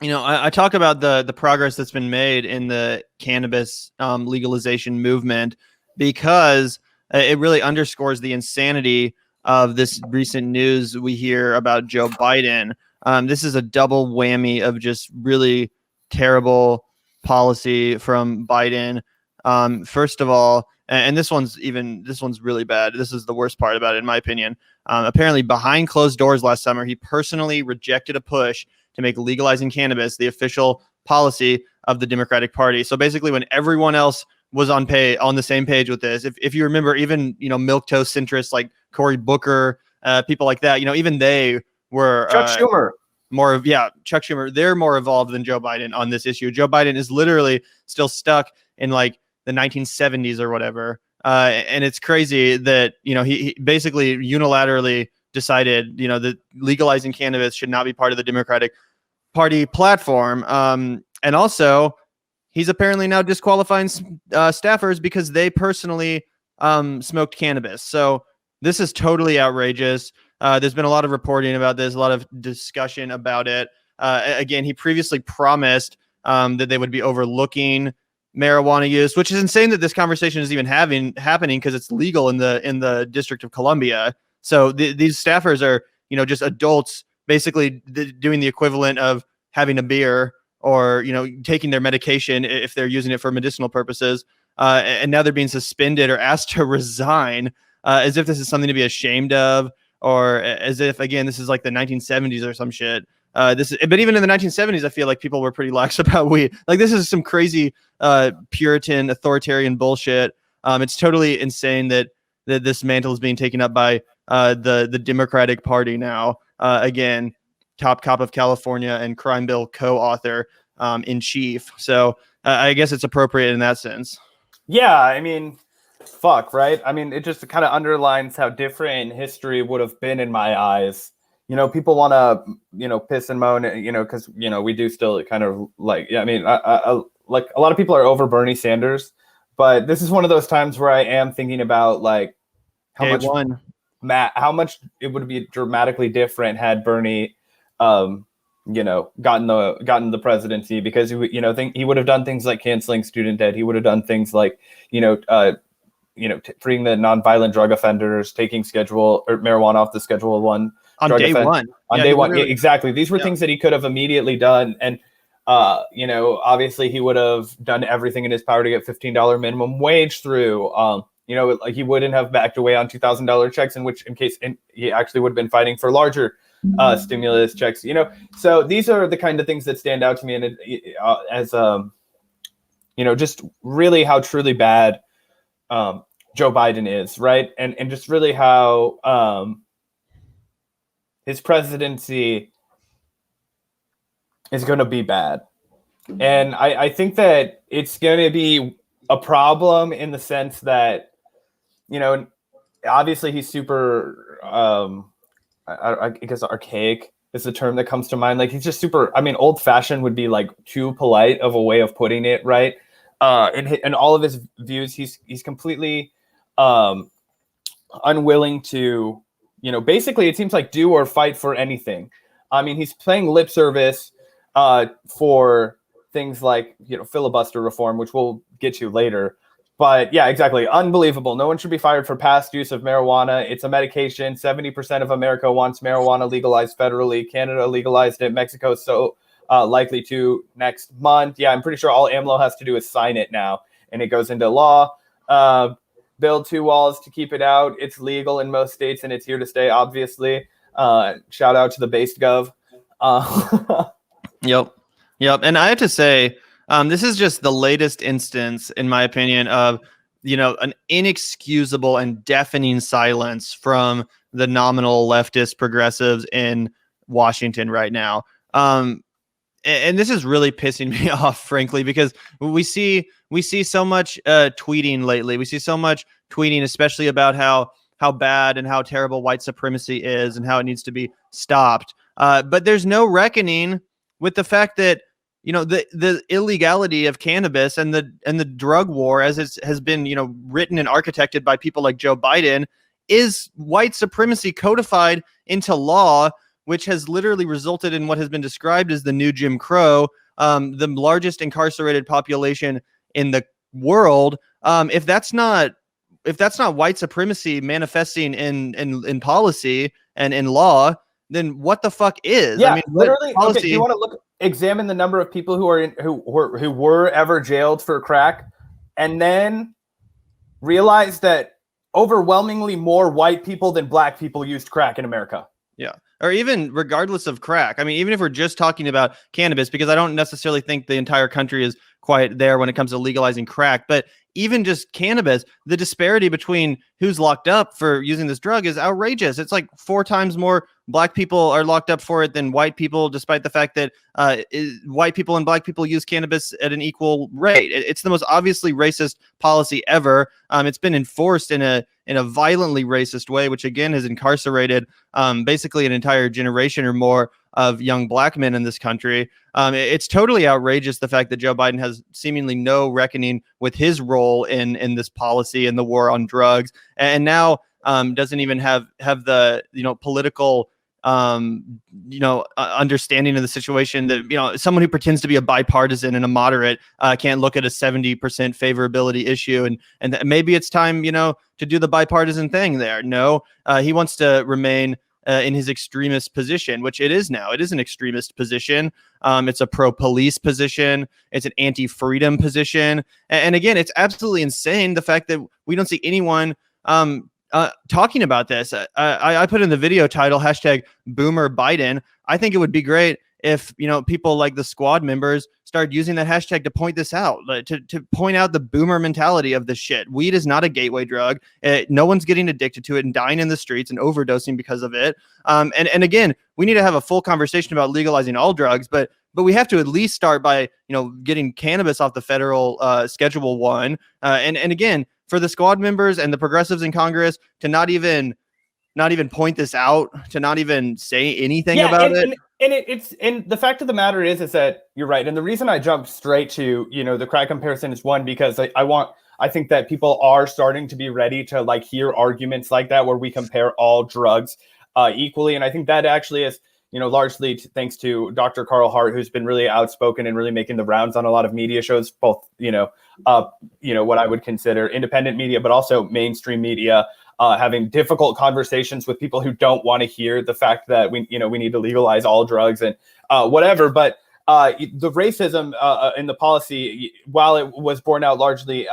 I talk about the progress that's been made in the cannabis legalization movement because it really underscores the insanity of this recent news we hear about Joe Biden. This is a double whammy of just really terrible policy from Biden. First of all, and this one's really bad. This is the worst part about it, in my opinion. Apparently, behind closed doors last summer, he personally rejected a push to make legalizing cannabis the official policy of the Democratic Party. So basically, when everyone else was on the same page with this, if you remember, even milquetoast centrists like Cory Booker, people like that, even they were Chuck Schumer. Chuck Schumer. They're more evolved than Joe Biden on this issue. Joe Biden is literally still stuck in like the 1970s or whatever. And it's crazy that, he basically unilaterally decided, that legalizing cannabis should not be part of the Democratic Party platform. And also, he's apparently now disqualifying staffers because they personally smoked cannabis. So this is totally outrageous. There's been a lot of reporting about this, a lot of discussion about it. Again, he previously promised that they would be overlooking marijuana use, which is insane that this conversation is even happening because it's legal in the District of Columbia. So these staffers are, just adults basically doing the equivalent of having a beer or, taking their medication if they're using it for medicinal purposes. And now they're being suspended or asked to resign as if this is something to be ashamed of, or as if, again, this is like the 1970s or some shit. But even in the 1970s, I feel like people were pretty lax about weed. Like, this is some crazy Puritan authoritarian bullshit. It's totally insane that this mantle is being taken up by the Democratic Party now. Again, top cop of California and crime bill co-author in chief. So I guess it's appropriate in that sense. Yeah, I mean, fuck, right? I mean, it just kind of underlines how different history would have been in my eyes. People want to, piss and moan, because, we do still kind of like, I mean, I like a lot of people are over Bernie Sanders, but this is one of those times where I am thinking about like how much it would be dramatically different had Bernie, gotten the presidency, because he would have done things like canceling student debt. He would have done things like, freeing the nonviolent drug offenders, taking marijuana off the Schedule 1. On day one. Yeah, exactly. These were things that he could have immediately done. And, obviously he would have done everything in his power to get $15 minimum wage through. Like he wouldn't have backed away on $2,000 checks, he actually would have been fighting for larger stimulus checks. So these are the kind of things that stand out to me. And just really how truly bad Joe Biden is, right? And just really how his presidency is going to be bad. And I think that it's going to be a problem in the sense that, obviously he's super, I guess archaic is the term that comes to mind. Like, he's just super, old fashioned would be like too polite of a way of putting it, right? And all of his views, he's completely unwilling to, basically it seems like do or fight for anything. He's playing lip service for things like, filibuster reform, which we'll get to later. But yeah, exactly. Unbelievable. No one should be fired for past use of marijuana. It's a medication. 70% of America wants marijuana legalized federally. Canada legalized it. Mexico is so likely to next month. Yeah, I'm pretty sure all AMLO has to do is sign it now, and it goes into law. Build 2 walls to keep it out. It's legal in most states, and it's here to stay, obviously. Shout out to the based gov. Yep. And I have to say, this is just the latest instance, in my opinion, of, an inexcusable and deafening silence from the nominal leftist progressives in Washington right now. And this is really pissing me off, frankly, because we see so much tweeting lately. We see so much tweeting, especially about how bad and how terrible white supremacy is and how it needs to be stopped. But there's no reckoning with the fact that, the illegality of cannabis and the drug war, as it has been, written and architected by people like Joe Biden, is white supremacy codified into law which has literally resulted in what has been described as the new Jim Crow, the largest incarcerated population in the world. If that's not white supremacy manifesting in policy and in law, then what the fuck is? Yeah, I mean, literally. policy, Okay, do you want to examine the number of people who were ever jailed for crack, and then realize that overwhelmingly more white people than black people used crack in America? Yeah. Or even regardless of crack. I mean, even if we're just talking about cannabis, because I don't necessarily think the entire country is quite there when it comes to legalizing crack, but even just cannabis, the disparity between who's locked up for using this drug is outrageous. It's like 4 times more black people are locked up for it than white people, despite the fact that white people and black people use cannabis at an equal rate. It's the most obviously racist policy ever. It's been enforced in a violently racist way, which again has incarcerated basically an entire generation or more of young black men in this country. It's totally outrageous, the fact that Joe Biden has seemingly no reckoning with his role in this policy and the war on drugs, and now doesn't even have the political understanding of the situation, that someone who pretends to be a bipartisan and a moderate can't look at a 70% favorability issue and maybe it's time to do the bipartisan thing there. No, he wants to remain in his extremist position, which it is now. It is an extremist position. It's a pro-police position. It's an anti-freedom position. And again, it's absolutely insane, the fact that we don't see anyone talking about this. I put in the video title, #Boomer Biden. I think it would be great if people like the squad members start using that hashtag to point this out, to point out the boomer mentality of this shit. Weed is not a gateway drug. No one's getting addicted to it and dying in the streets and overdosing because of it. And again, we need to have a full conversation about legalizing all drugs, but we have to at least start by getting cannabis off the federal Schedule 1. And again, for the squad members and the progressives in Congress to not even point this out, to not even say anything about it. And the fact of the matter is that you're right. And the reason I jumped straight to, the crack comparison is one, because I think that people are starting to be ready to hear arguments like that, where we compare all drugs equally. And I think that actually is, largely thanks to Dr. Carl Hart, who's been really outspoken and really making the rounds on a lot of media shows, both, what I would consider independent media, but also mainstream media, having difficult conversations with people who don't want to hear the fact that we need to legalize all drugs and whatever. But the racism in the policy, while it was borne out largely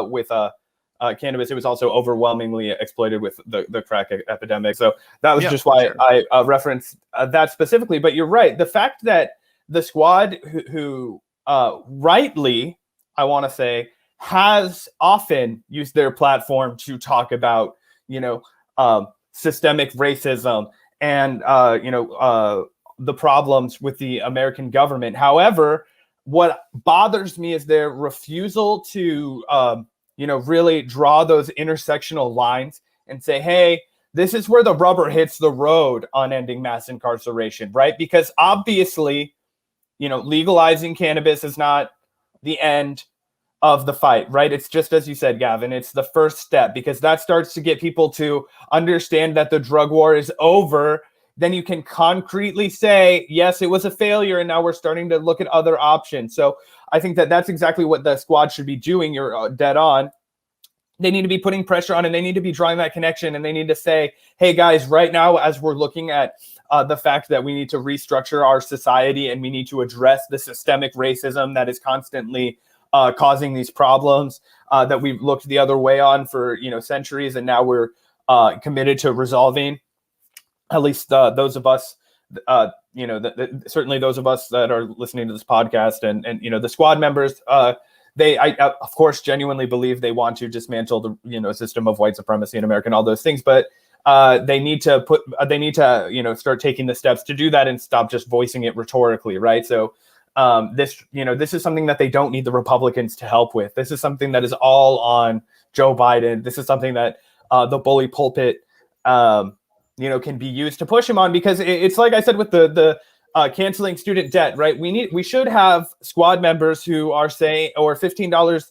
with cannabis, it was also overwhelmingly exploited with the crack epidemic. So that was just why I referenced that specifically. But you're right. The fact that the squad who rightly, I want to say, has often used their platform to talk about, systemic racism and, the problems with the American government. However, what bothers me is their refusal to, really draw those intersectional lines and say, hey, this is where the rubber hits the road on ending mass incarceration, right? Because obviously, legalizing cannabis is not the end of the fight, right? It's just, as you said, Gavin, it's the first step, because that starts to get people to understand that the drug war is over. Then you can concretely say, yes, it was a failure, and now we're starting to look at other options. So I think that that's exactly what the squad should be doing. You're dead on. They need to be putting pressure on, and they need to be drawing that connection, and they need to say, hey, guys, right now, as we're looking at the fact that we need to restructure our society and we need to address the systemic racism that is constantly causing these problems that we've looked the other way on for centuries, and now we're committed to resolving. At least those of us, certainly those of us that are listening to this podcast, and the squad members, I of course genuinely believe they want to dismantle the system of white supremacy in America and all those things, but they need to start taking the steps to do that and stop just voicing it rhetorically, right? So. This is something that they don't need the Republicans to help with. This is something that is all on Joe Biden. This is something that the bully pulpit, can be used to push him on, because it's like I said with the canceling student debt, right? We should have squad members who are saying, or $15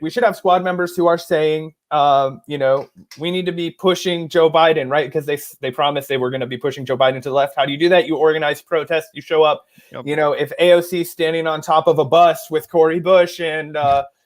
we should have squad members who are saying, we need to be pushing Joe Biden, right? Because they promised they were going to be pushing Joe Biden to the left. How do you do that? You organize protests, you show up. Yep. If AOC standing on top of a bus with Cori Bush and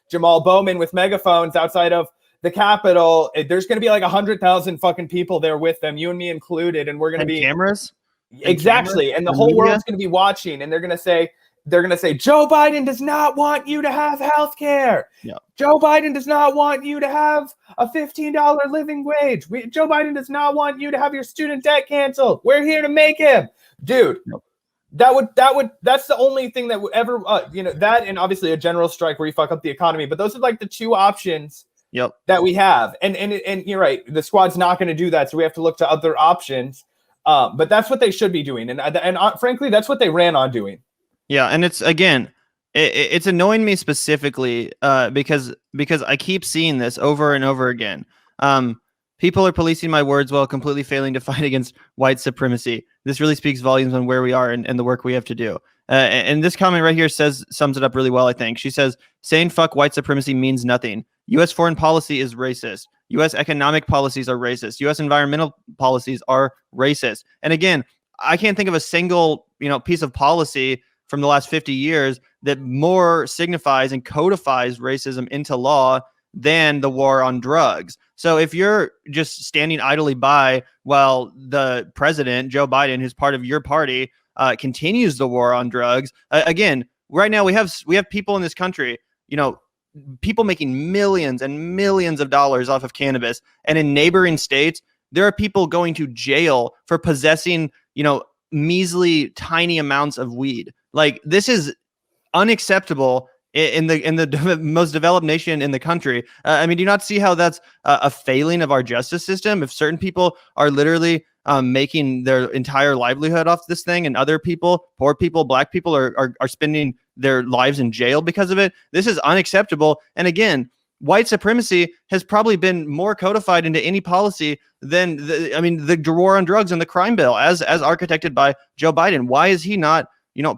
Jamal Bowman with megaphones outside of the Capitol, there's going to be like 100,000 fucking people there with them, you and me included, and we're going to be cameras. Exactly, and the whole world's going to be watching, and they're going to say, Joe Biden does not want you to have health care. Yeah. Joe Biden does not want you to have a $15 living wage. Joe Biden does not want you to have your student debt canceled. We're here to make him. Dude, that's the only thing that would ever, that and obviously a general strike where you fuck up the economy. But those are like the two options that we have. And you're right, the squad's not going to do that. So we have to look to other options. But that's what they should be doing. And frankly, that's what they ran on doing. Yeah, and it's again, it's annoying me specifically because I keep seeing this over and over again. People are policing my words while completely failing to fight against white supremacy. This really speaks volumes on where we are and the work we have to do. And this comment right here sums it up really well, I think. She says, saying fuck white supremacy means nothing. U.S. foreign policy is racist. U.S. economic policies are racist. U.S. environmental policies are racist. And again, I can't think of a single piece of policy from the last 50 years that more signifies and codifies racism into law than the war on drugs. So if you're just standing idly by while the president, Joe Biden, who's part of your party, continues the war on drugs, again, right now we have people in this country, people making millions and millions of dollars off of cannabis. And in neighboring states, there are people going to jail for possessing, measly tiny amounts of weed. Like, this is unacceptable in the most developed nation in the country. Do you not see how that's a failing of our justice system? If certain people are literally making their entire livelihood off this thing, and other people, poor people, black people, are spending their lives in jail because of it, this is unacceptable. And again, white supremacy has probably been more codified into any policy than the war on drugs and the crime bill as architected by Joe Biden. Why is he not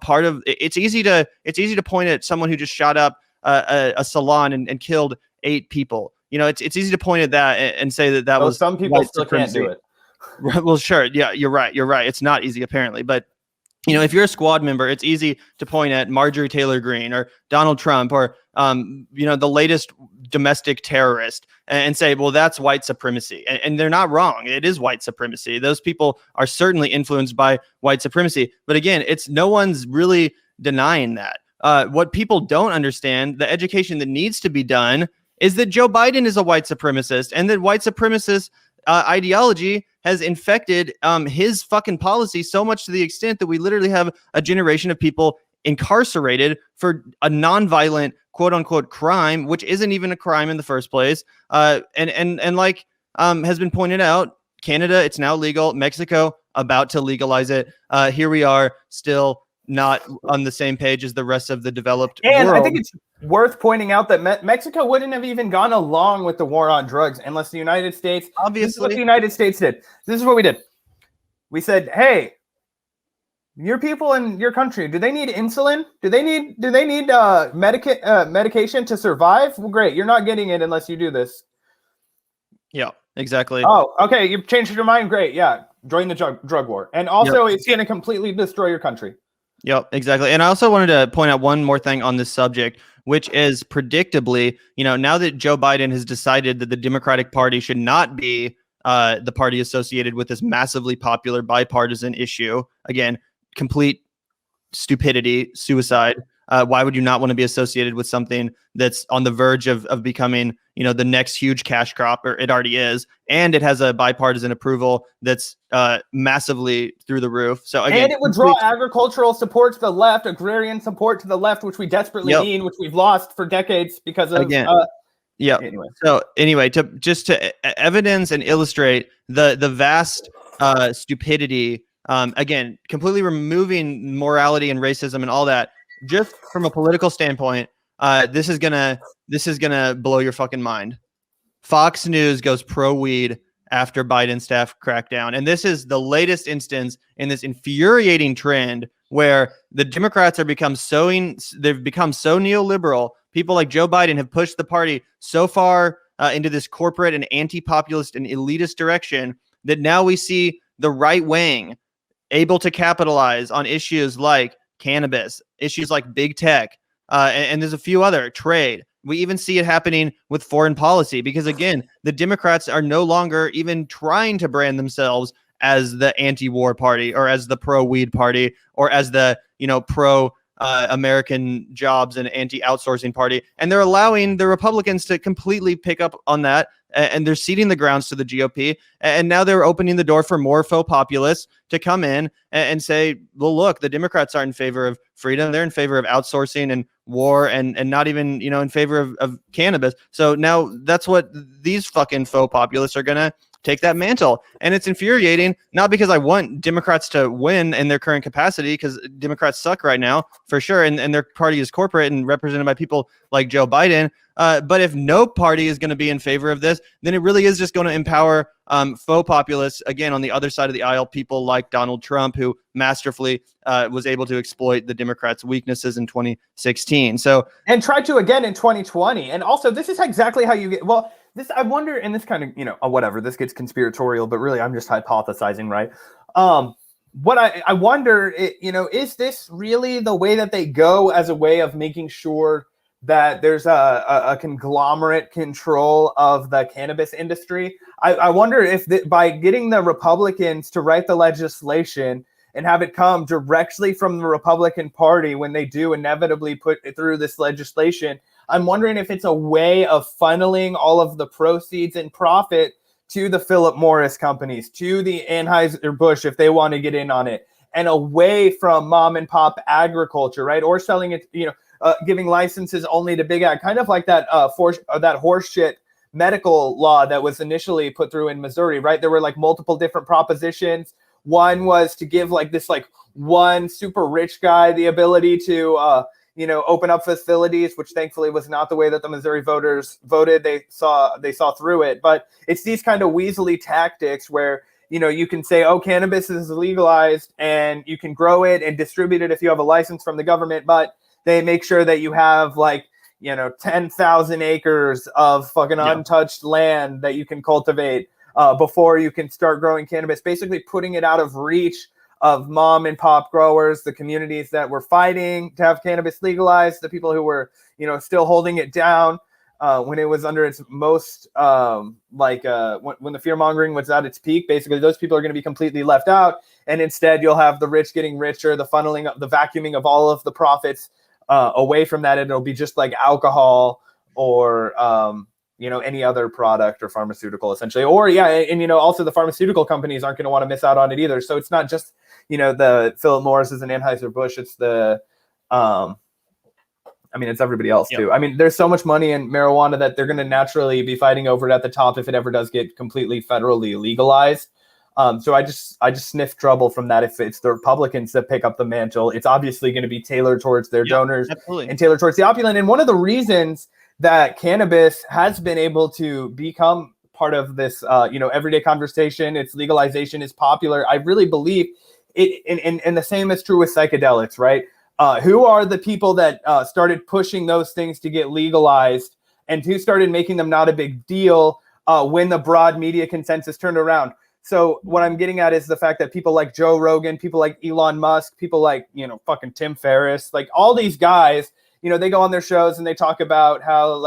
part of it? It's easy to point at someone who just shot up a salon and killed 8 people. It's easy to point at that and say that was some people still can't do it. Well, sure. Yeah, you're right. It's not easy apparently, but if you're a squad member, it's easy to point at Marjorie Taylor Greene or Donald Trump or the latest domestic terrorist and say, well, that's white supremacy. And they're not wrong. It is white supremacy. Those people are certainly influenced by white supremacy. But again, no one's really denying that. What people don't understand, the education that needs to be done, is that Joe Biden is a white supremacist, and that white supremacist ideology has infected his fucking policy so much to the extent that we literally have a generation of people incarcerated for a nonviolent quote unquote crime, which isn't even a crime in the first place. And like has been pointed out, Canada, it's now legal. Mexico, about to legalize it. Here we are, still not on the same page as the rest of the developed world. I think it's worth pointing out that Mexico wouldn't have even gone along with the war on drugs unless the United States, obviously, this is what the United States did. This is what we did. We said, hey, your people in your country, do they need insulin? Do they need medication to survive? Well, great. You're not getting it unless you do this. Yeah, exactly. Oh, okay. You've changed your mind. Great. Yeah. Join the drug war. And also it's going to completely destroy your country. Yep, exactly. And I also wanted to point out one more thing on this subject, which is predictably, now that Joe Biden has decided that the Democratic Party should not be the party associated with this massively popular bipartisan issue. Again, complete stupidity, suicide. Why would you not want to be associated with something that's on the verge of becoming, the next huge cash crop, or it already is, and it has a bipartisan approval that's massively through the roof. So again, and it would draw agricultural support to the left, agrarian support to the left, which we desperately need, which we've lost for decades because of. Anyway. So anyway, to evidence and illustrate the vast stupidity. Again, completely removing morality and racism and all that. Just from a political standpoint, this is gonna blow your fucking mind. Fox News goes pro weed after Biden staff crackdown, and this is the latest instance in this infuriating trend where the Democrats they've become so neoliberal people like Joe Biden have pushed the party so far into this corporate and anti-populist and elitist direction that now we see the right wing able to capitalize on issues like cannabis, issues like big tech, and there's a few other trade. We even see it happening with foreign policy because, again, the Democrats are no longer even trying to brand themselves as the anti-war party or as the pro-weed party or as the, pro American jobs and anti-outsourcing party. And they're allowing the Republicans to completely pick up on that. And they're ceding the grounds to the GOP. And now they're opening the door for more faux populists to come in and say, well, look, the Democrats aren't in favor of freedom. They're in favor of outsourcing and war and not even, in favor of cannabis. So now that's what these fucking faux populists are going to take that mantle. And it's infuriating, not because I want Democrats to win in their current capacity, because Democrats suck right now, for sure. And their party is corporate and represented by people like Joe Biden. But if no party is going to be in favor of this, then it really is just going to empower faux populists, again, on the other side of the aisle, people like Donald Trump, who masterfully was able to exploit the Democrats' weaknesses in 2016. And tried to again in 2020. And also, this is exactly how you get, this, I wonder, and this kind of, whatever, this gets conspiratorial, but really I'm just hypothesizing, right? What I wonder, is this really the way that they go as a way of making sure that there's a conglomerate control of the cannabis industry? I wonder if by getting the Republicans to write the legislation and have it come directly from the Republican Party when they do inevitably put it through this legislation, I'm wondering if it's a way of funneling all of the proceeds and profit to the Philip Morris companies, to the Anheuser-Busch if they want to get in on it, and away from mom and pop agriculture, right? Or selling it, giving licenses only to big ag, kind of like that that horseshit medical law that was initially put through in Missouri, right? There were like multiple different propositions. One was to give like this one super rich guy the ability to open up facilities, which thankfully was not the way that the Missouri voters voted. They saw through it. But it's these kind of weaselly tactics where, you can say, oh, cannabis is legalized and you can grow it and distribute it if you have a license from the government. But they make sure that you have 10,000 acres of fucking untouched land that you can cultivate before you can start growing cannabis, basically putting it out of reach of mom and pop growers, the communities that were fighting to have cannabis legalized, the people who were, still holding it down when it was under its most, when the fear mongering was at its peak. Basically, those people are going to be completely left out. And instead, you'll have the rich getting richer, the funneling, the vacuuming of all of the profits away from that. And it'll be just like alcohol or, any other product or pharmaceutical, essentially. Or, also the pharmaceutical companies aren't going to want to miss out on it either. So it's not just, the Philip Morris's and Anheuser-Busch. It's it's everybody else too. There's so much money in marijuana that they're going to naturally be fighting over it at the top if it ever does get completely federally legalized. So I just sniff trouble from that. If it's the Republicans that pick up the mantle, it's obviously going to be tailored towards their donors and tailored towards the opulent. And one of the reasons that cannabis has been able to become part of this, everyday conversation, its legalization is popular. I really believe it, and the same is true with psychedelics, right? Who are the people that started pushing those things to get legalized and who started making them not a big deal when the broad media consensus turned around? So what I'm getting at is the fact that people like Joe Rogan, people like Elon Musk, people like, fucking Tim Ferriss, like all these guys, they go on their shows and they talk about how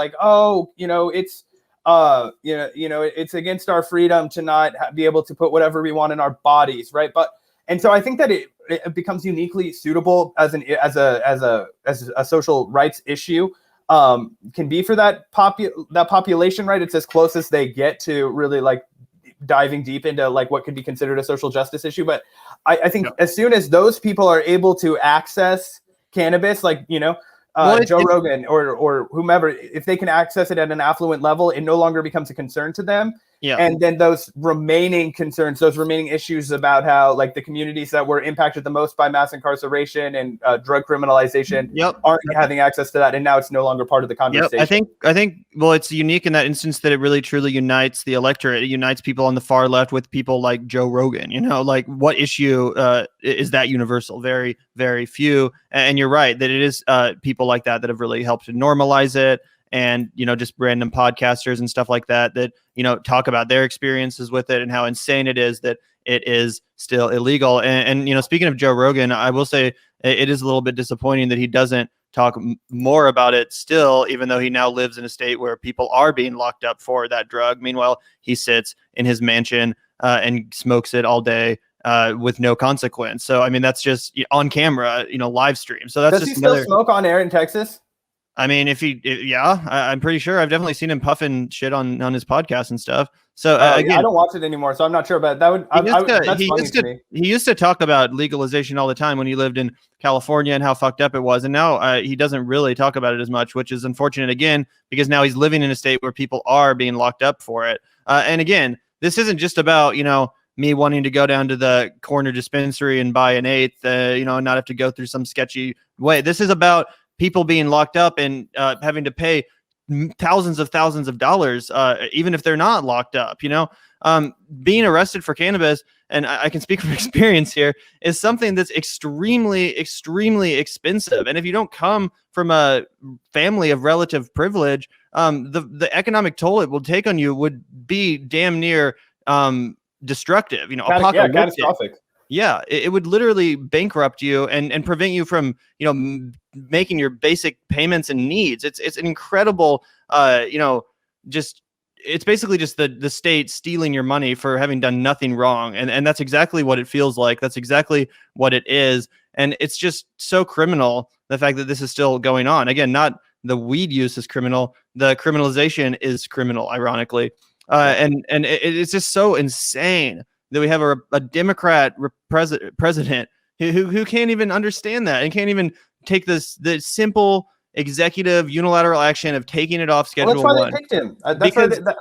it's, it's against our freedom to not be able to put whatever we want in our bodies. Right. And so I think that it becomes uniquely suitable as a social rights issue, can be for that population, right? It's as close as they get to really diving deep into what could be considered a social justice issue. But I think as soon as those people are able to access cannabis, Joe Rogan or whomever, if they can access it at an affluent level, it no longer becomes a concern to them. Yeah. And then those remaining concerns, those remaining issues about how like the communities that were impacted the most by mass incarceration and drug criminalization aren't having access to that. And now it's no longer part of the conversation. I think, well, it's unique in that instance that it really truly unites the electorate. It unites people on the far left with people like Joe Rogan, you know, like what issue is that universal? Very, very few. And you're right that it is people like that have really helped to normalize it. And, you know, just random podcasters and stuff like that, you know, talk about their experiences with it and how insane it is that it is still illegal. And you know, speaking of Joe Rogan, I will say it is a little bit disappointing that he doesn't talk more about it still, even though he now lives in a state where people are being locked up for that drug. Meanwhile, he sits in his mansion and smokes it all day with no consequence. So, I mean, that's just on camera, you know, live stream. So that's Does just he still smoke on air in Texas? I mean, I'm pretty sure I've definitely seen him puffing shit on his podcast and stuff. So again, I don't watch it anymore, so I'm not sure, but that would he used to talk about legalization all the time when he lived in California and how fucked up it was. And now he doesn't really talk about it as much, which is unfortunate again, because now he's living in a state where people are being locked up for it. And again, this isn't just about, you know, me wanting to go down to the corner dispensary and buy an eighth, you know, and not have to go through some sketchy way. This is about people being locked up and having to pay thousands of dollars, even if they're not locked up, you know, being arrested for cannabis. And I can speak from experience here, is something that's extremely, extremely expensive. And if you don't come from a family of relative privilege, the economic toll it will take on you would be damn near destructive, you know, catastrophic. Yeah, it would literally bankrupt you and prevent you from, you know, making your basic payments and needs. It's an incredible, you know, just it's basically just the state stealing your money for having done nothing wrong. And that's exactly what it feels like. That's exactly what it is. And it's just so criminal, the fact that this is still going on. Again, not the weed use is criminal. The criminalization is criminal, ironically. And it's just so insane that we have a Democrat president who can't even understand that and can't even take the simple executive unilateral action of taking it off Schedule 1. That's why they picked him.